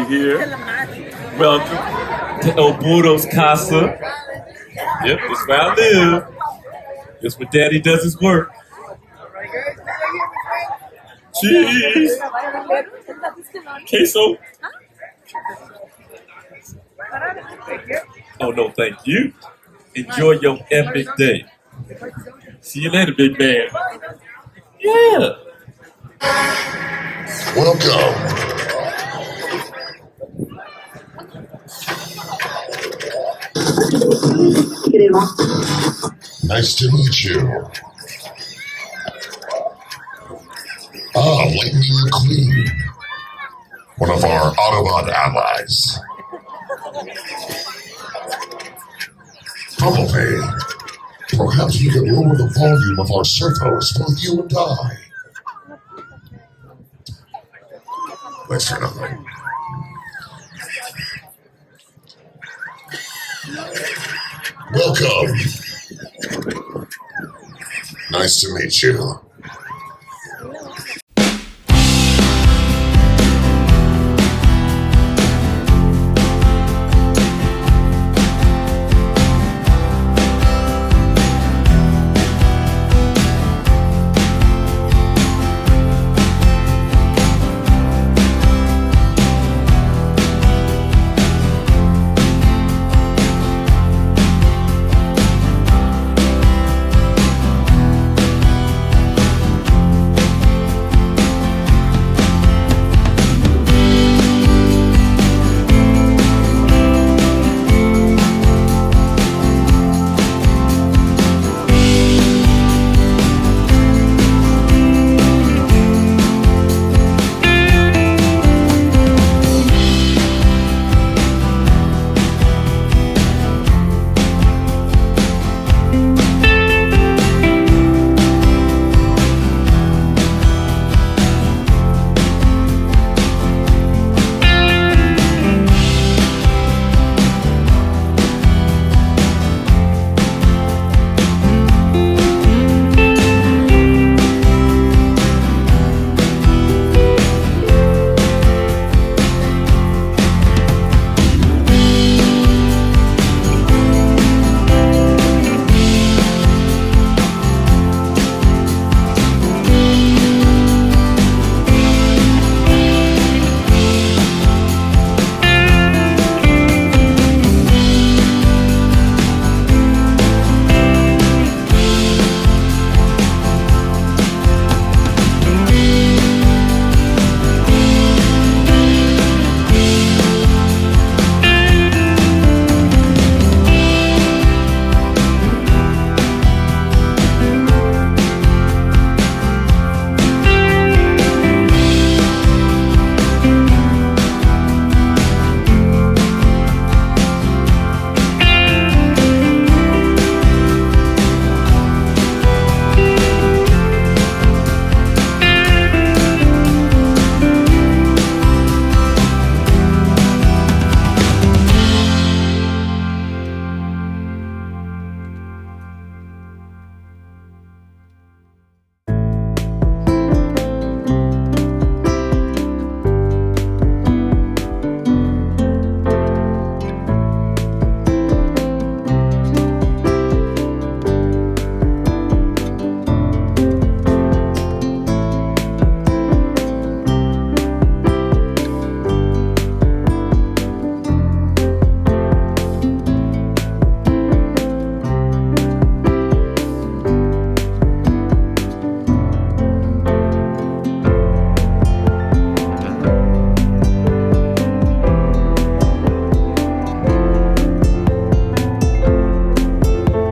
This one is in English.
be here. Welcome to Obudo's Casa. Yep, it's where I live. It's where Daddy does his work. Cheese. Queso. Oh, no, thank you. Enjoy your epic day. See you later, big man. Yeah. Welcome. Nice to meet you. Lightning Queen. One of our Autobot allies. Probably. Perhaps we could lower the volume of our servos, both you and I. Let's turn on them. Welcome. Nice to meet you.